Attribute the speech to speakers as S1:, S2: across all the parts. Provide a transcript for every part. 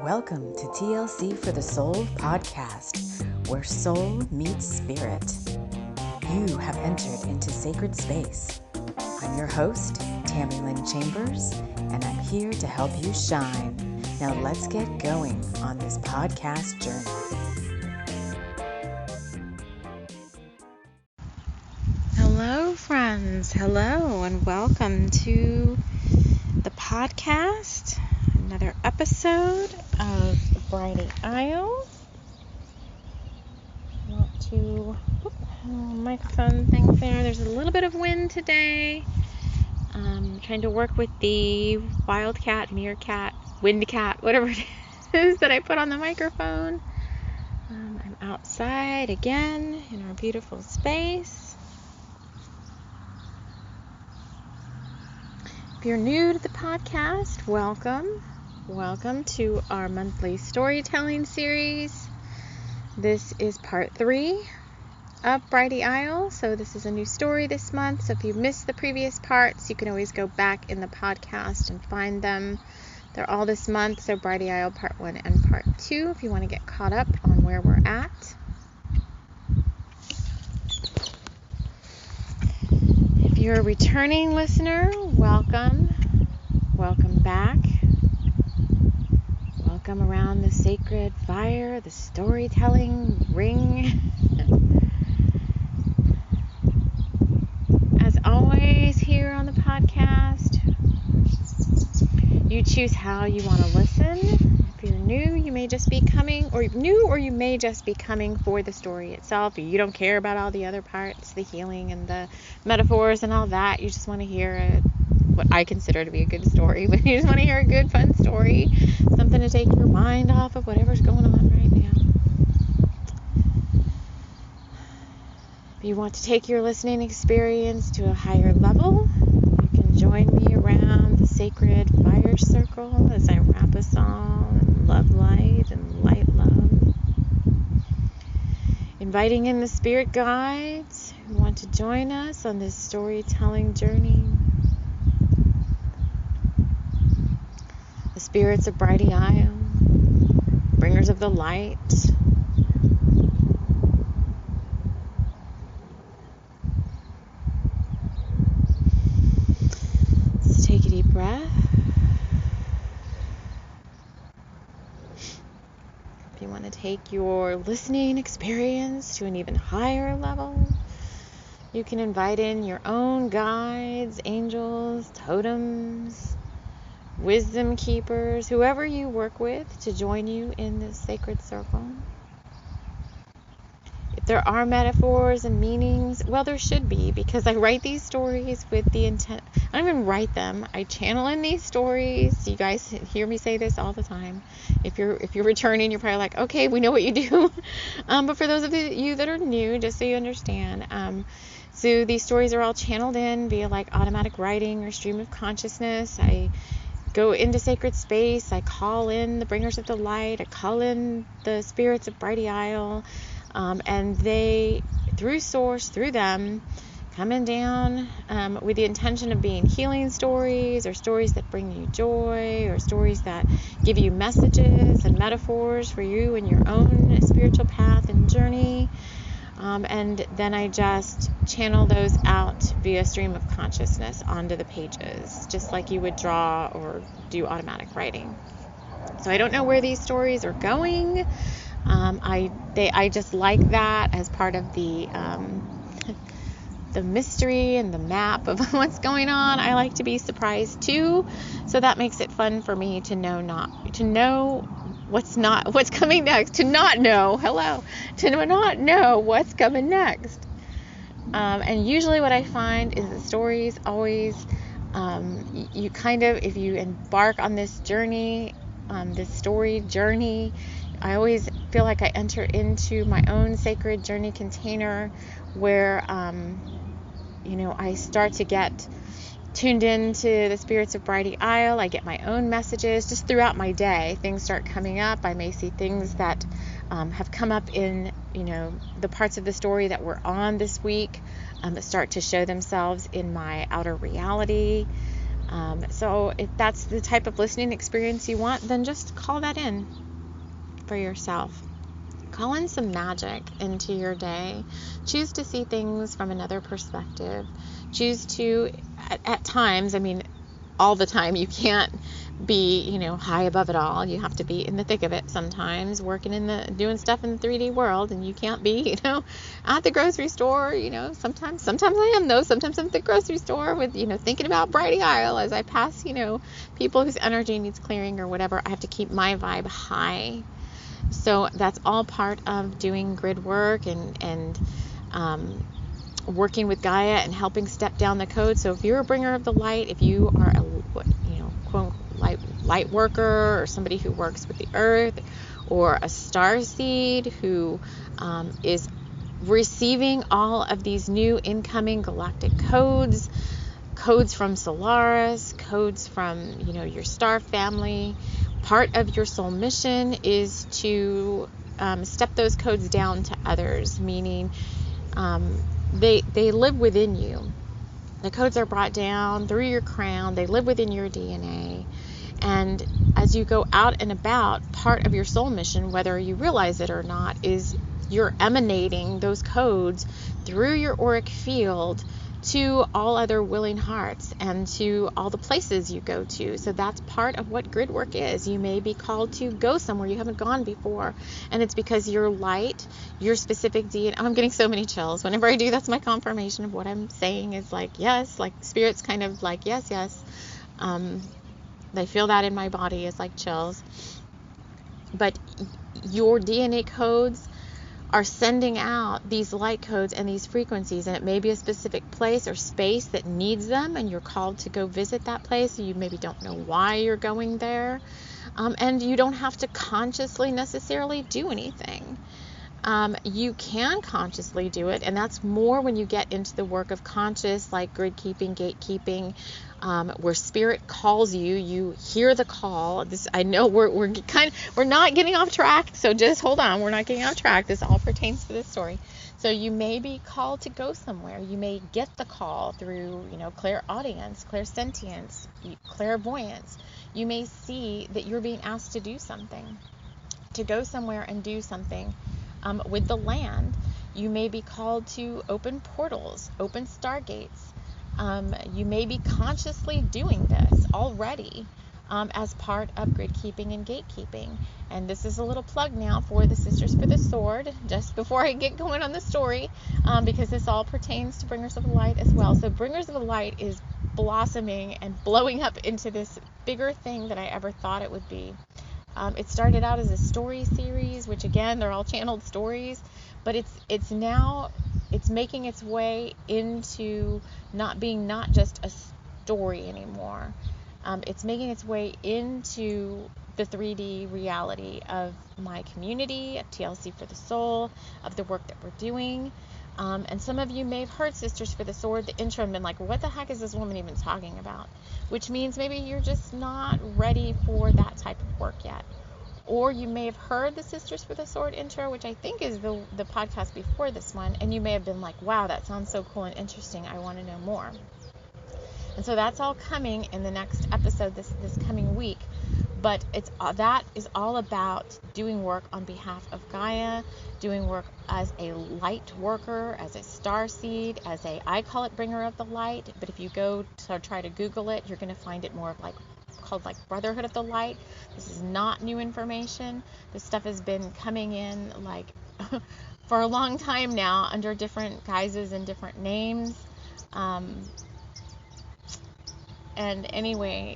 S1: Welcome to TLC for the Soul podcast, where soul meets spirit. You have entered into sacred space. I'm your host, Tammy Lynn Chambers, and I'm here to help you shine. Now let's get going on this podcast journey. Hello, friends. Hello, and welcome to the podcast. Another episode of Brighdy Isle. Want to microphone thing there. There's a little bit of wind today. Trying to work with the wildcat, meerkat, windcat, whatever it is that I put on the microphone. I'm outside again in our beautiful space. If you're new to the podcast, welcome. Welcome to our monthly storytelling series. This is part 3 of Brighdy Isle. So this is a new story this month. So if you missed the previous parts, you can always go back in the podcast and find them. They're all this month. So Brighdy Isle part 1 and part 2 if you want to get caught up on where we're at. If you're a returning listener, welcome. Welcome back. Welcome around the sacred fire, the storytelling ring. As always, here on the podcast, you choose how you want to listen. If you're new, you may just be coming, or you may just be coming for the story itself. You don't care about all the other parts, the healing and the metaphors and all that. You just want to hear what I consider to be a good story, but you just want to hear a good, fun story, something to take your mind off of whatever's going on right now. If you want to take your listening experience to a higher level, you can join me around the sacred fire circle as I rap us all in love light and light love. Inviting in the spirit guides who want to join us on this storytelling journey. The spirits of Brighdy Isle, bringers of the light. Let's take a deep breath. If you want to take your listening experience to an even higher level, you can invite in your own guides, angels, totems, wisdom keepers, whoever you work with to join you in this sacred circle. If there are metaphors and meanings, well, there should be, because I write these stories with the intent. I don't even write them. I channel in these stories. You guys hear me say this all the time. If you're returning, you're probably like, okay, we know what you do. But for those of you that are new, just so you understand, so these stories are all channeled in via like automatic writing or stream of consciousness. I go into sacred space. I call in the bringers of the light. I call in the spirits of Brighdy Isle. And they, through source, through them, coming down with the intention of being healing stories, or stories that bring you joy, or stories that give you messages and metaphors for you and your own spiritual path and journey. And then I just channel those out via stream of consciousness onto the pages, just like you would draw or do automatic writing. So I don't know where these stories are going. I just like that as part of the mystery and the map of what's going on. I like to be surprised too, so that makes it fun for me to know what's coming next, to not know what's coming next. And usually what I find is the stories always, you kind of, if you embark on this journey, this story journey, I always feel like I enter into my own sacred journey container where, I start to get tuned into the spirits of Brighdy Isle. I get my own messages just throughout my day. Things start coming up. I may see things that have come up in, the parts of the story that we're on this week that start to show themselves in my outer reality. So if that's the type of listening experience you want, then just call that in for yourself. Call in some magic into your day. Choose to see things from another perspective. Choose to, at times, I mean, all the time, you can't be, high above it all. You have to be in the thick of it sometimes, doing stuff in the 3D world, and you can't be, at the grocery store, sometimes I am though. Sometimes I'm at the grocery store with, thinking about Brighdy aisle as I pass, people whose energy needs clearing or whatever. I have to keep my vibe high. So that's all part of doing grid work and working with Gaia and helping step down the code. So if you're a bringer of the light, if you are a quote light worker, or somebody who works with the earth, or a star seed who is receiving all of these new incoming galactic codes from Solaris, codes from your star family, part of your soul mission is to step those codes down to others, meaning they live within you. The codes are brought down through your crown. They live within your DNA. And as you go out and about, part of your soul mission, whether you realize it or not, is you're emanating those codes through your auric field to all other willing hearts and to all the places you go to. So that's part of what grid work is. You may be called to go somewhere you haven't gone before, and it's because your light, your specific DNA. I'm getting so many chills. Whenever I do, that's my confirmation of what I'm saying is like, yes, like spirit's kind of like, yes. They feel that in my body is like chills. But your DNA codes are sending out these light codes and these frequencies, and it may be a specific place or space that needs them, and you're called to go visit that place. You maybe don't know why you're going there, and you don't have to consciously necessarily do anything. You can consciously do it, and that's more when you get into the work of conscious, like grid keeping, gatekeeping, where spirit calls you. You hear the call. I know we're not getting off track, so just hold on. We're not getting off track. This all pertains to this story. So you may be called to go somewhere. You may get the call through, clairaudience, clairsentience, clairvoyance. You may see that you're being asked to do something, to go somewhere and do something. With the land, you may be called to open portals, open stargates. You may be consciously doing this already as part of grid keeping and gatekeeping. And this is a little plug now for the Sisters for the Sword, just before I get going on the story, because this all pertains to Bringers of the Light as well. So Bringers of the Light is blossoming and blowing up into this bigger thing than I ever thought it would be. It started out as a story series, which again, they're all channeled stories, but it's now making its way into not just a story anymore. It's making its way into the 3D reality of my community, of TLC for the Soul, of the work that we're doing. And some of you may have heard Sisters for the Sword, the intro, and been like, what the heck is this woman even talking about? Which means maybe you're just not ready for that type of work yet. Or you may have heard the Sisters for the Sword intro, which I think is the podcast before this one, and you may have been like, wow, that sounds so cool and interesting. I want to know more. And so that's all coming in the next episode this coming week. But that is all about doing work on behalf of Gaia, doing work as a light worker, as a star seed, I call it bringer of the light. But if you go to try to Google it, you're going to find it more of called Brotherhood of the Light. This is not new information. This stuff has been coming in for a long time now under different guises and different names. And anyway,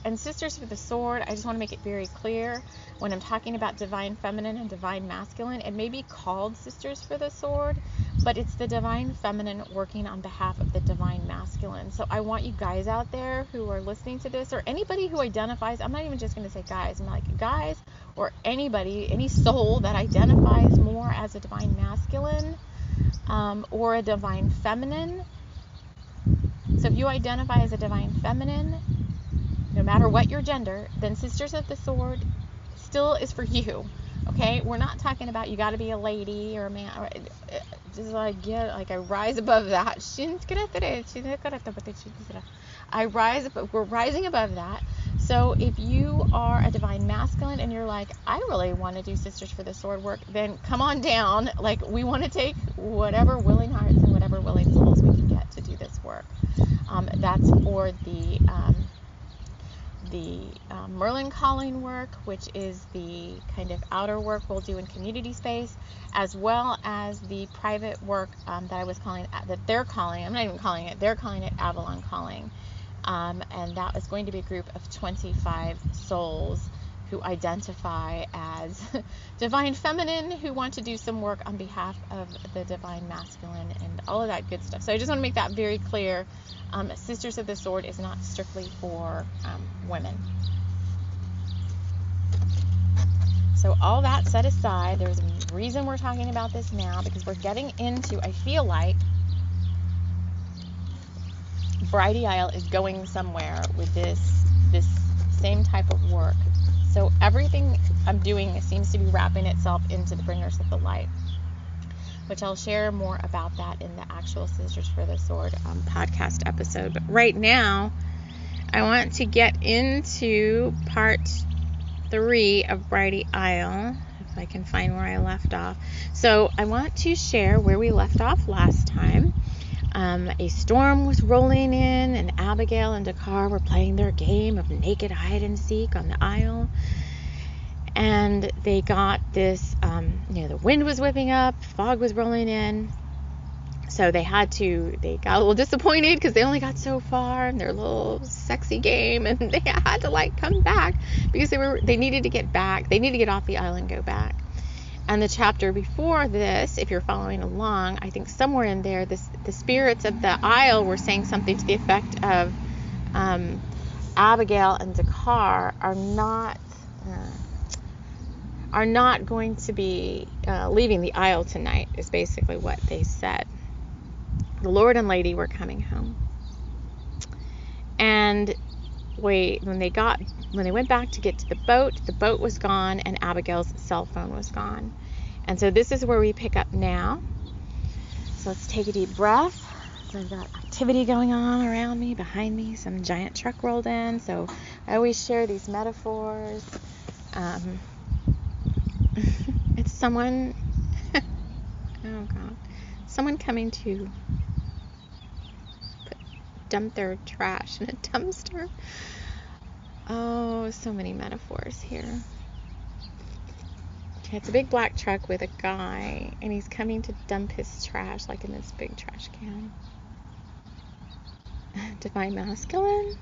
S1: and Sisters for the Sword, I just want to make it very clear, when I'm talking about divine feminine and divine masculine, it may be called Sisters for the Sword, but it's the divine feminine working on behalf of the divine masculine. So I want you guys out there who are listening to this, or anybody who identifies, I'm not even just going to say guys, I'm like guys, or anybody, any soul that identifies more as a divine masculine or a divine feminine. So if you identify as a divine feminine, no matter what your gender, then Sisters of the Sword still is for you. Okay? We're not talking about you got to be a lady or a man. just like I rise above that. We're rising above that. So if you are a divine masculine and you're like, I really want to do Sisters for the Sword work, then come on down. Like, we want to take whatever willing hearts and whatever willing souls we can get to do this work. That's for the Merlin calling work, which is the kind of outer work we'll do in community space, as well as the private work that I was calling, that they're calling, I'm not even calling it, they're calling it Avalon Calling. And that is going to be a group of 25 souls who identify as divine feminine, who want to do some work on behalf of the divine masculine and all of that good stuff. So I just want to make that very clear. Sisters of the Sword is not strictly for women. So all that set aside, there's a reason we're talking about this now, because we're getting into, I feel like, Brighdy Isle is going somewhere with this same type of work. So everything I'm doing seems to be wrapping itself into the Bringers of the Light, which I'll share more about that in the actual Sisters for the Sword podcast episode. But right now, I want to get into part 3 of Brighdy Isle, if I can find where I left off. So I want to share where we left off last time. A storm was rolling in, and Abigail and Dakar were playing their game of naked hide and seek on the Isle. And they got this, the wind was whipping up, fog was rolling in. So they got a little disappointed because they only got so far in their little sexy game, and they had to come back because they needed to get back. They needed to get off the island and go back. And the chapter before this, if you're following along, I think somewhere in there, the spirits of the Isle were saying something to the effect of Abigail and Dakar are not going to be leaving the Isle tonight, is basically what they said. The Lord and Lady were coming home. And when they went back to get to the boat was gone, and Abigail's cell phone was gone. And so this is where we pick up now. So let's take a deep breath. So I've got activity going on around me, behind me. Some giant truck rolled in. So I always share these metaphors. It's someone, someone coming to dump their trash in a dumpster. Oh, so many metaphors here. Okay, it's a big black truck with a guy, and he's coming to dump his trash, in this big trash can. Divine masculine?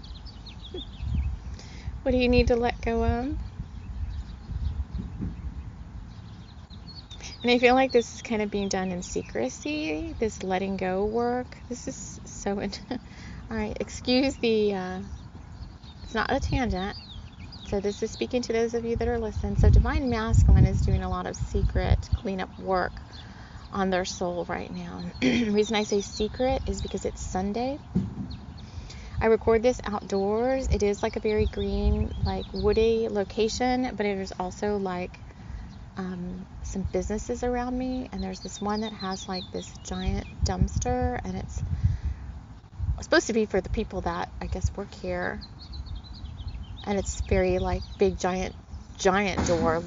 S1: What do you need to let go of? And I feel like this is kind of being done in secrecy, this letting go work. This is so... All right, excuse it's not a tangent. So this is speaking to those of you that are listening. So Divine Masculine is doing a lot of secret cleanup work on their soul right now. The reason I say secret is because it's Sunday. I record this outdoors. It is a very green, woody location, but it is also some businesses around me, and there's this one that has this giant dumpster, and it's supposed to be for the people that I guess work here. And it's very big giant door,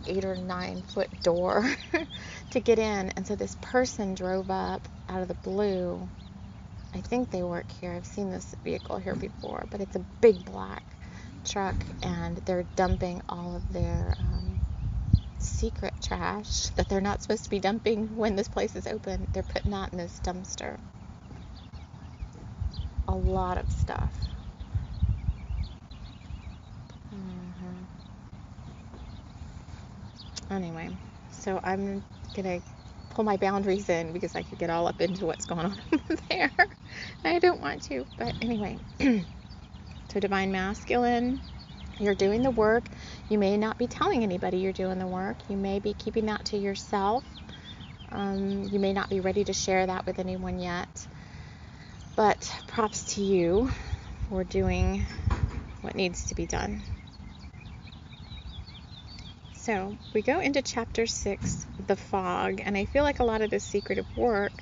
S1: 8 or 9 foot door to get in. And so this person drove up out of the blue. I think they work here. I've seen this vehicle here before, but it's a big black truck, and they're dumping all of their secret trash that they're not supposed to be dumping when this place is open. They're putting that in this dumpster. A lot of stuff. Anyway, so I'm gonna pull my boundaries in because I could get all up into what's going on over there. I don't want to, but anyway. So Divine Masculine, you're doing the work. You may not be telling anybody you're doing the work. You may be keeping that to yourself. You may not be ready to share that with anyone yet. But props to you for doing what needs to be done. So we go into chapter 6, the fog, and I feel like a lot of the secretive work,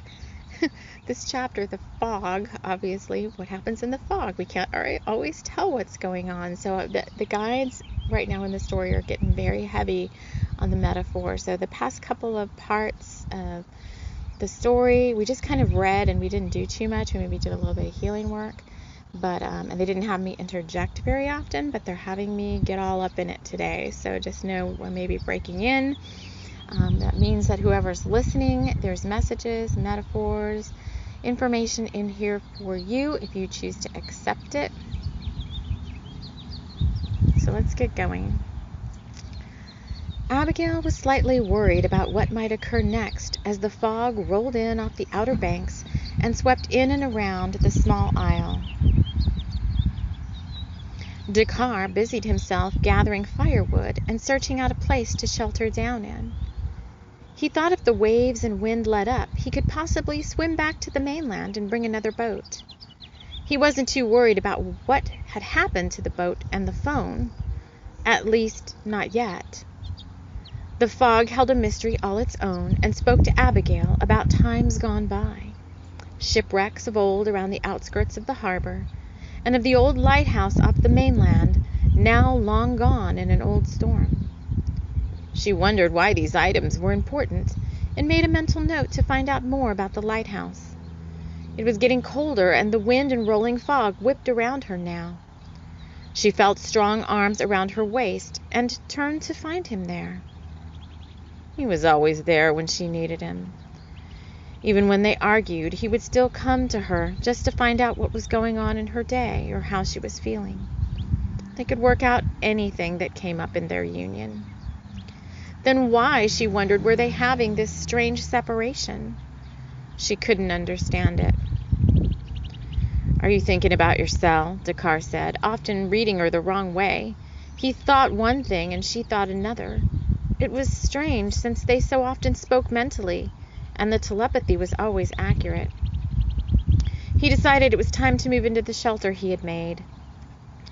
S1: this chapter, the fog, obviously, what happens in the fog? We can't always tell what's going on. So the guides right now in the story are getting very heavy on the metaphor. So the past couple of parts of the story, we just kind of read and we didn't do too much. We maybe did a little bit of healing work. But and they didn't have me interject very often, but they're having me get all up in it today. So just know when maybe breaking in. That means that whoever's listening, there's messages, metaphors, information in here for you if you choose to accept it. So let's get going. Abigail was slightly worried about what might occur next as the fog rolled in off the outer banks and swept in and around the small isle. Dakar busied himself gathering firewood and searching out a place to shelter down in. He thought if the waves and wind let up, he could possibly swim back to the mainland and bring another boat. He wasn't too worried about what had happened to the boat and the phone, at least not yet. The fog held a mystery all its own and spoke to Abigail about times gone by, shipwrecks of old around the outskirts of the harbor, and of the old lighthouse off the mainland, now long gone in an old storm. She wondered why these items were important and made a mental note to find out more about the lighthouse. It was getting colder, and the wind and rolling fog whipped around her now. She felt strong arms around her waist and turned to find him there. He was always there when she needed him. Even when they argued, he would still come to her just to find out what was going on in her day or how she was feeling. They could work out anything that came up in their union. Then why, she wondered, were they having this strange separation? She couldn't understand it. "Are you thinking about your cell?" Dakar said, often reading her the wrong way. He thought one thing and she thought another. It was strange since they so often spoke mentally, and the telepathy was always accurate. He decided it was time to move into the shelter he had made.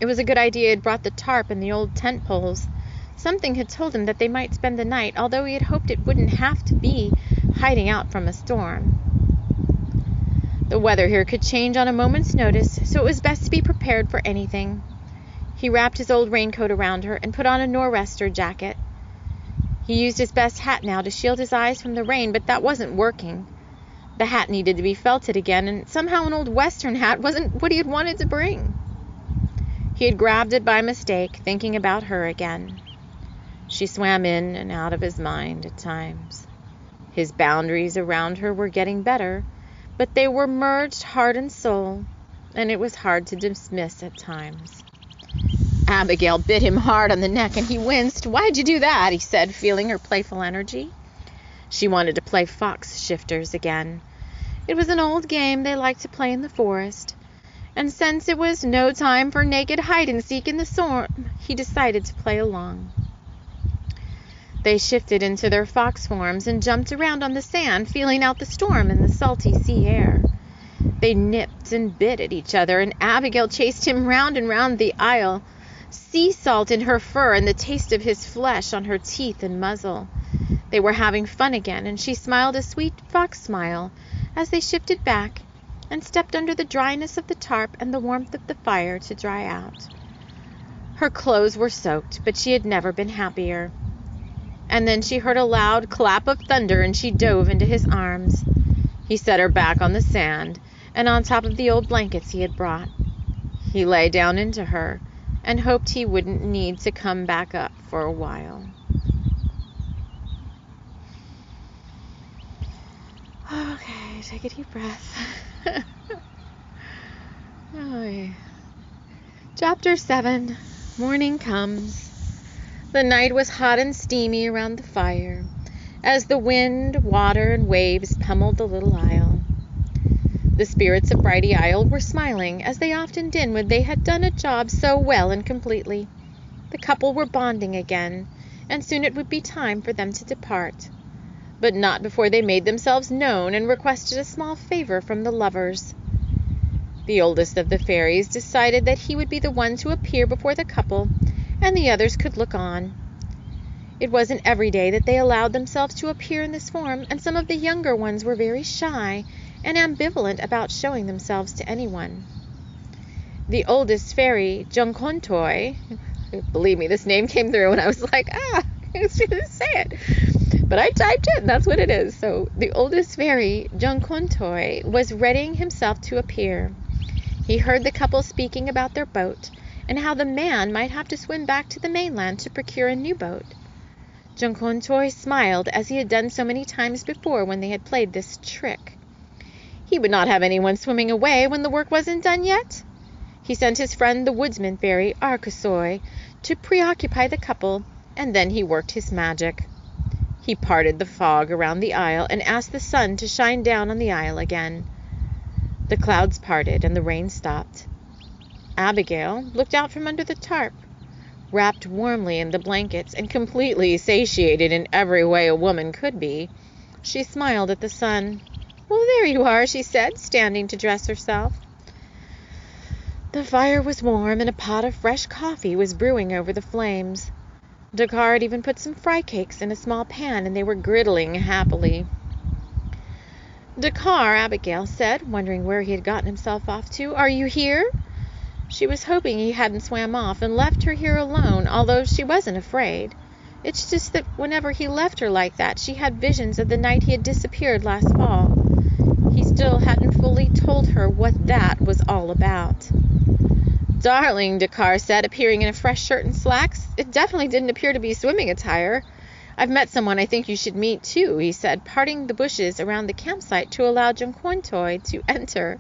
S1: It was a good idea he had brought the tarp and the old tent poles. Something had told him that they might spend the night, although he had hoped it wouldn't have to be hiding out from a storm. The weather here could change on a moment's notice, so it was best to be prepared for anything. He wrapped his old raincoat around her and put on a nor'wester jacket. He used his best hat now to shield his eyes from the rain, but that wasn't working. The hat needed to be felted again, and somehow an old western hat wasn't what he had wanted to bring. He had grabbed it by mistake, thinking about her again. She swam in and out of his mind at times. His boundaries around her were getting better, but they were merged heart and soul, and it was hard to dismiss at times. Abigail bit him hard on the neck, and he winced. "Why'd you do that?" he said, feeling her playful energy. She wanted to play fox shifters again. It was an old game they liked to play in the forest, and since it was no time for naked hide-and-seek in the storm, he decided to play along. They shifted into their fox forms and jumped around on the sand, feeling out the storm in the salty sea air. They nipped and bit at each other, and Abigail chased him round and round the isle, sea salt in her fur and the taste of his flesh on her teeth and muzzle. They were having fun again, and she smiled a sweet fox smile as they shifted back and stepped under the dryness of the tarp and the warmth of the fire to dry out. Her clothes were soaked, but she had never been happier. And then she heard a loud clap of thunder, and she dove into his arms. He set her back on the sand and on top of the old blankets he had brought. He lay down into her and hoped he wouldn't need to come back up for a while. Okay, take a deep breath. Oh, yeah. Chapter 7, Morning Comes. The night was hot and steamy around the fire, as the wind, water, and waves pummeled the little isle. The spirits of Brighdy Isle were smiling, as they often did when they had done a job so well and completely. The couple were bonding again, and soon it would be time for them to depart. But not before they made themselves known and requested a small favor from the lovers. The oldest of the fairies decided that he would be the one to appear before the couple, and the others could look on. It wasn't every day that they allowed themselves to appear in this form, and some of the younger ones were very shy and ambivalent about showing themselves to anyone. The oldest fairy, Junkontoi, believe me, this name came through and I was like, I was going to say it. But I typed it, and that's what it is. So the oldest fairy, Junkontoi, was readying himself to appear. He heard the couple speaking about their boat and how the man might have to swim back to the mainland to procure a new boat. Junkontoi smiled, as he had done so many times before when they had played this trick. He would not have anyone swimming away when the work wasn't done yet. He sent his friend the woodsman fairy, Arkasoi, to preoccupy the couple, and then he worked his magic. He parted the fog around the isle and asked the sun to shine down on the isle again. The clouds parted and the rain stopped. Abigail looked out from under the tarp, wrapped warmly in the blankets and completely satiated in every way a woman could be. She smiled at the sun. "Well, there you are," she said, standing to dress herself. The fire was warm, and a pot of fresh coffee was brewing over the flames. Dakar had even put some fry cakes in a small pan, and they were griddling happily. "Dakar," Abigail said, wondering where he had gotten himself off to, "are you here?" She was hoping he hadn't swam off and left her here alone, although she wasn't afraid. It's just that whenever he left her like that, she had visions of the night he had disappeared last fall. He still hadn't fully told her what that was all about. "Darling," Dakar said, appearing in a fresh shirt and slacks. "It definitely didn't appear to be swimming attire. I've met someone I think you should meet, too," he said, parting the bushes around the campsite to allow Junkontoi to enter.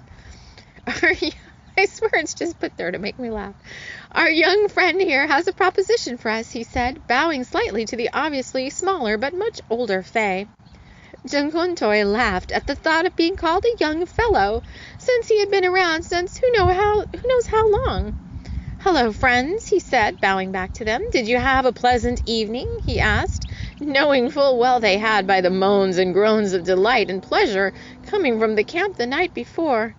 S1: I swear it's just put there to make me laugh. "Our young friend here has a proposition for us," he said, bowing slightly to the obviously smaller but much older Fae. Junkontoi laughed at the thought of being called a young fellow, since he had been around since who knows how long. "Hello, friends," he said, bowing back to them. "Did you have a pleasant evening?" he asked, knowing full well they had by the moans and groans of delight and pleasure coming from the camp the night before.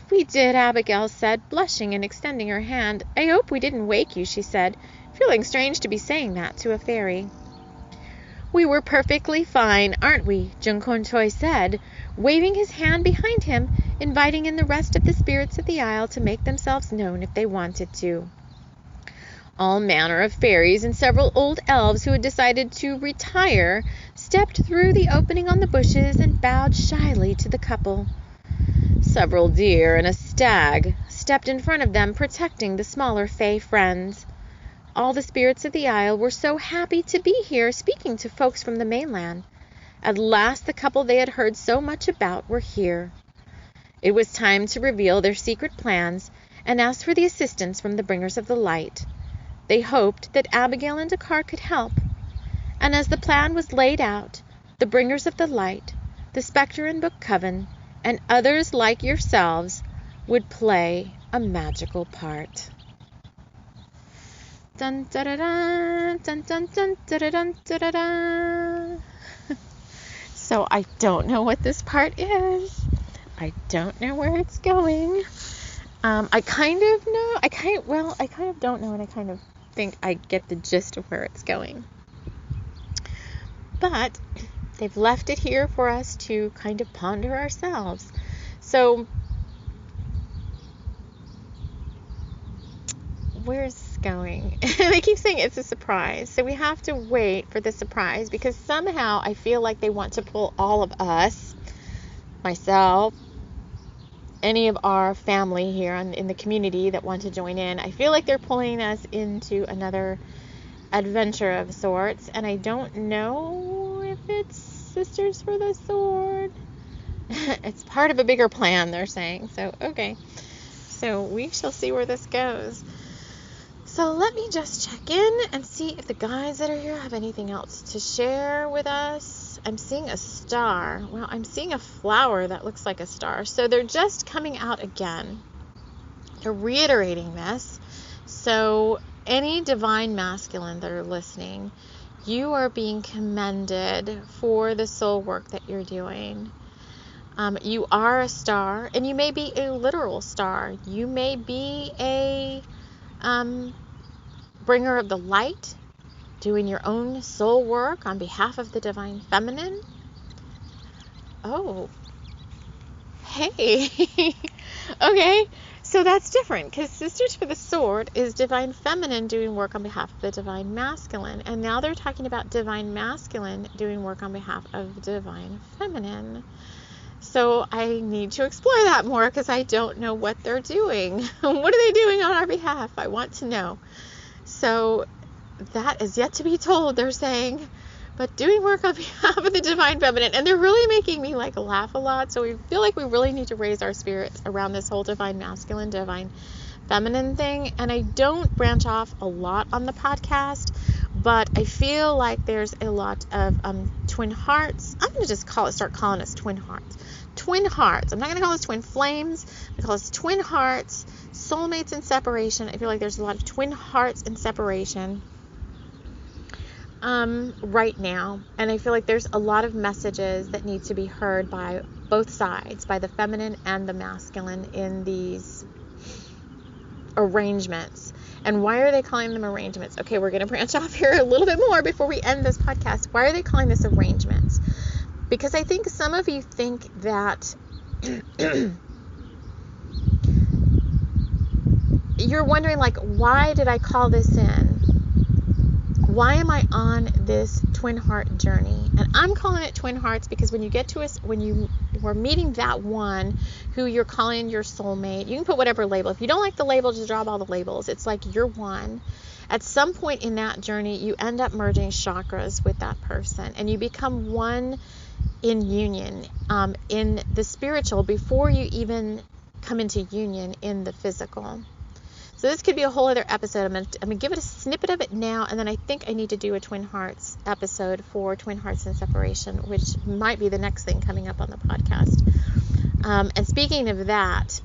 S1: "We did," Abigail said, blushing and extending her hand. "I hope we didn't wake you," she said, feeling strange to be saying that to a fairy. "We were perfectly fine, aren't we?" Junkontoi said, waving his hand behind him, inviting in the rest of the spirits of the isle to make themselves known if they wanted to. All manner of fairies and several old elves who had decided to retire stepped through the opening on the bushes and bowed shyly to the couple. Several deer and a stag stepped in front of them, protecting the smaller Fae friends. All the spirits of the isle were so happy to be here, speaking to folks from the mainland. At last the couple they had heard so much about were here. It was time to reveal their secret plans and ask for the assistance from the bringers of the light. They hoped that Abigail and Dakar could help. And as the plan was laid out, the bringers of the light, the Spectre and Book Coven, and others like yourselves would play a magical part. Dun da da da, dun dun dun da da dun da da da. So I don't know what this part is. I don't know where it's going. I kind of don't know, and I kind of think I get the gist of where it's going. But they've left it here for us to kind of ponder ourselves. So where's this going? They keep saying it's a surprise. So we have to wait for the surprise, because somehow I feel like they want to pull all of us, myself, any of our family here in the community that want to join in. I feel like they're pulling us into another adventure of sorts, and I don't know if it's Sisters for the Sword. It's part of a bigger plan, they're saying. So, okay. So we shall see where this goes. So let me just check in and see if the guys that are here have anything else to share with us. I'm seeing a star. Well, I'm seeing a flower that looks like a star. So they're just coming out again. They're reiterating this. So any divine masculine that are listening, you are being commended for the soul work that you're doing. You are a star, and you may be a literal star. You may be a bringer of the light. doing your own soul work on behalf of the divine feminine. Oh, hey. Okay, so that's different, because Sisters for the Sword is divine feminine doing work on behalf of the divine masculine, and now they're talking about divine masculine doing work on behalf of divine feminine. So I need to explore that more, because I don't know what they're doing. What are they doing on our behalf? I want to know. So that is yet to be told, they're saying, but doing work on behalf of the divine feminine. And they're really making me like laugh a lot. So we feel like we really need to raise our spirits around this whole divine masculine, divine feminine thing. And I don't branch off a lot on the podcast, but I feel like there's a lot of twin hearts. I'm going to just start calling us twin hearts. Twin hearts. I'm not going to call us twin flames. I'm going to call us twin hearts, soulmates in separation. I feel like there's a lot of twin hearts in separation right now, and I feel like there's a lot of messages that need to be heard by both sides, by the feminine and the masculine, in these arrangements. And why are they calling them arrangements? Okay, we're going to branch off here a little bit more before we end this podcast. Why are they calling this arrangements? Because I think some of you think that you're wondering, like, why did I call this in? Why am I on this twin heart journey? And I'm calling it twin hearts because when you get to us, when you are meeting that one who you're calling your soulmate, you can put whatever label. If you don't like the label, just drop all the labels. It's like you're one. At some point in that journey, you end up merging chakras with that person, and you become one in union, in the spiritual, before you even come into union in the physical. So this could be a whole other episode. I'm gonna give it a snippet of it now, and then I think I need to do a Twin Hearts episode for Twin Hearts and Separation, which might be the next thing coming up on the podcast. And speaking of that,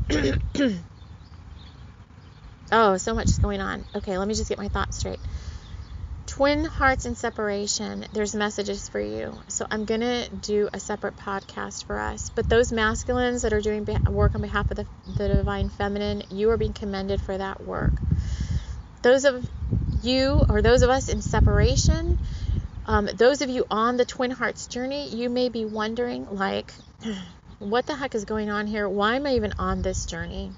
S1: oh, so much is going on. Okay, let me just get my thoughts straight. Twin Hearts and Separation, there's messages for you. So I'm going to do a separate podcast for us. But those masculines that are doing work on behalf of the divine feminine, you are being commended for that work. Those of you, or those of us in separation, those of you on the Twin Hearts journey, you may be wondering, like, what the heck is going on here? Why am I even on this journey?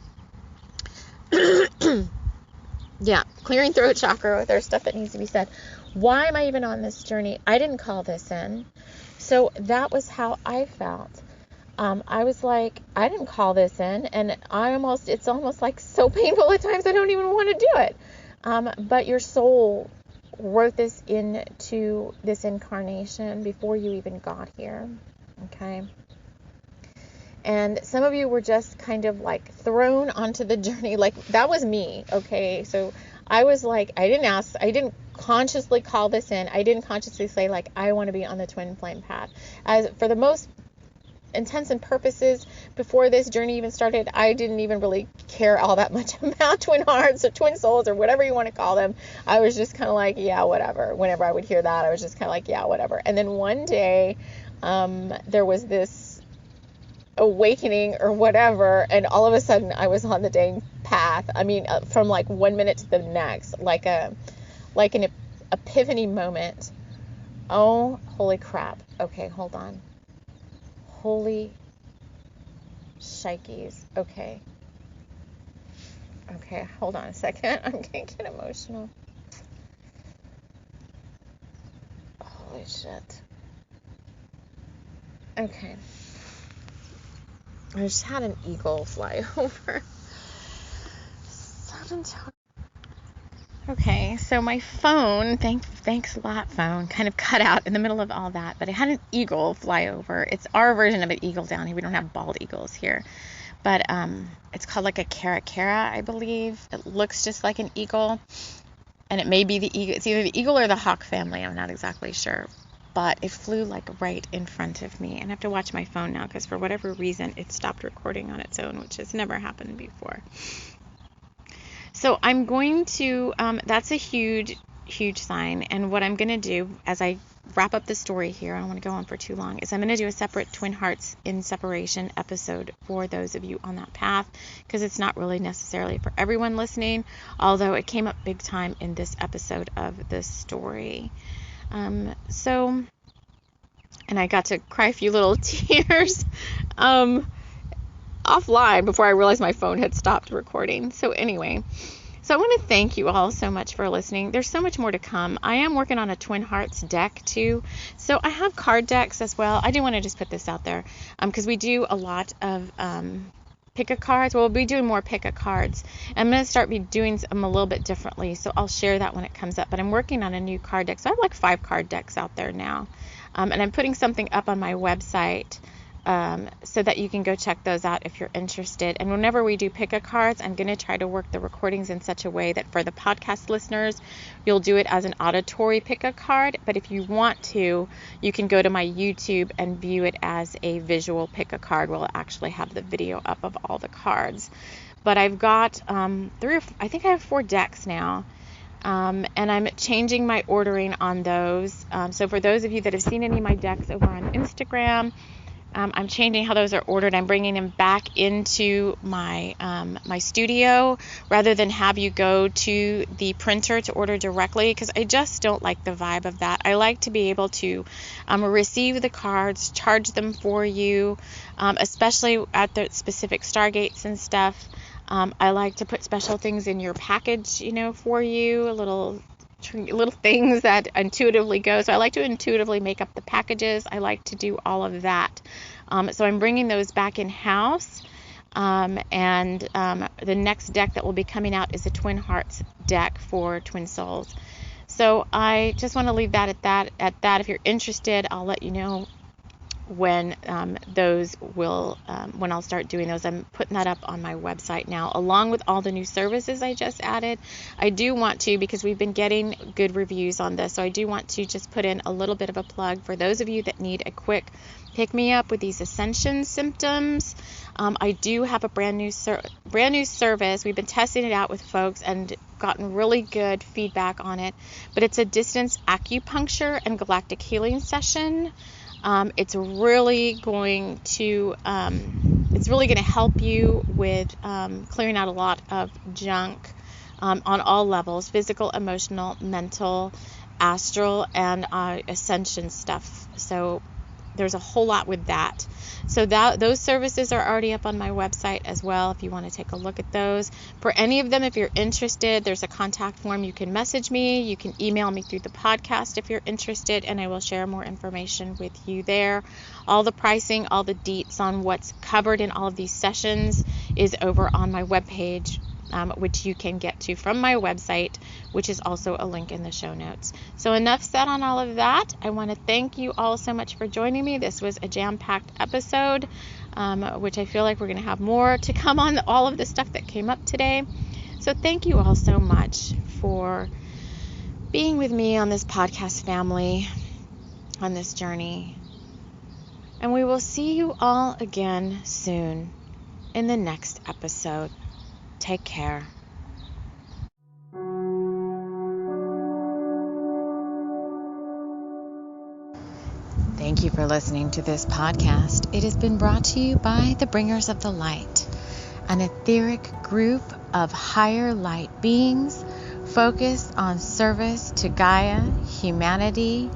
S1: Yeah, clearing throat chakra. There's stuff that needs to be said. Why am I even on this journey? I didn't call this in. So that was how I felt. I was like, I didn't call this in, and it's almost like so painful at times I don't even want to do it. But your soul wrote this into this incarnation before you even got here. Okay. And some of you were just kind of like thrown onto the journey. Like, that was me. Okay. So I was like, I didn't consciously call this in. I didn't consciously say, like, I want to be on the twin flame path. As for the most intents and purposes, before this journey even started, I didn't even really care all that much about twin hearts or twin souls or whatever you want to call them. I was just kind of like, yeah, whatever. Whenever I would hear that, I was just kind of like, yeah, whatever. And then one day, there was this awakening or whatever, and all of a sudden I was on the dang path. I mean, from like 1 minute to the next, like an epiphany moment. Oh, holy crap. Okay, hold on. Holy shikes. Okay, hold on a second. I'm gonna get emotional. Holy shit. Okay. I just had an eagle fly over. Okay, so my phone, thanks a lot, phone, kind of cut out in the middle of all that, but I had an eagle fly over. It's our version of an eagle down here. We don't have bald eagles here, but it's called like a caracara, I believe. It looks just like an eagle, and it may be the eagle. It's either the eagle or the hawk family. I'm not exactly sure. But it flew like right in front of me. And I have to watch my phone now because for whatever reason it stopped recording on its own, which has never happened before. So I'm going to, that's a huge huge sign. And what I'm going to do as I wrap up the story here, I don't want to go on for too long, is I'm going to do a separate Twin Hearts in Separation episode for those of you on that path, because it's not really necessarily for everyone listening, although it came up big time in this episode of this story. And I got to cry a few little tears offline before I realized my phone had stopped recording. So anyway, so I want to thank you all so much for listening. There's so much more to come. I am working on a Twin Hearts deck too. So I have card decks as well. I do want to just put this out there because we do a lot of pick-a cards. We'll be doing more pick-a cards. I'm going to start doing them a little bit differently. So I'll share that when it comes up. But I'm working on a new card deck. So I have like 5 card decks out there now. And I'm putting something up on my website so that you can go check those out if you're interested. And whenever we do pick-a cards, I'm going to try to work the recordings in such a way that for the podcast listeners, you'll do it as an auditory pick-a card. But if you want to, you can go to my YouTube and view it as a visual pick-a card. We'll actually have the video up of all the cards. But I've got I think I have 4 decks now. And I'm changing my ordering on those. So for those of you that have seen any of my decks over on Instagram, I'm changing how those are ordered. I'm bringing them back into my my studio rather than have you go to the printer to order directly, because I just don't like the vibe of that. I like to be able to receive the cards, charge them for you, especially at the specific Stargates and stuff. I like to put special things in your package, for you, little things that intuitively go. So I like to intuitively make up the packages. I like to do all of that. So I'm bringing those back in house. And the next deck that will be coming out is a Twin Hearts deck for Twin Souls. So I just want to leave that at that. If you're interested, I'll let you know when when I'll start doing those. I'm putting that up on my website now, along with all the new services I just added. I do want to, because we've been getting good reviews on this, so I do want to just put in a little bit of a plug for those of you that need a quick pick-me-up with these ascension symptoms. I do have a brand new service. We've been testing it out with folks and gotten really good feedback on it, but it's a distance acupuncture and galactic healing session. It's really going to help you with clearing out a lot of junk on all levels: physical, emotional, mental, astral, and ascension stuff. So there's a whole lot with that. So those services are already up on my website as well, if you want to take a look at those. For any of them, if you're interested, there's a contact form. You can message me. You can email me through the podcast if you're interested, and I will share more information with you there. All the pricing, all the deets on what's covered in all of these sessions is over on my webpage, which you can get to from my website, which is also a link in the show notes. So enough said on all of that. I want to thank you all so much for joining me. This was a jam-packed episode, which I feel like we're going to have more to come on all of the stuff that came up today. So thank you all so much for being with me on this podcast family, on this journey. And we will see you all again soon in the next episode. Take care. Thank you for listening to this podcast. It has been brought to you by the Bringers of the Light, an etheric group of higher light beings focused on service to Gaia, humanity,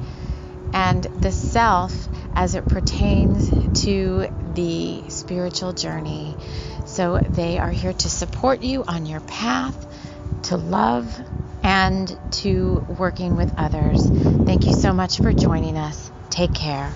S1: and the self as it pertains to the spiritual journey. So they are here to support you on your path to love and to working with others. Thank you so much for joining us. Take care.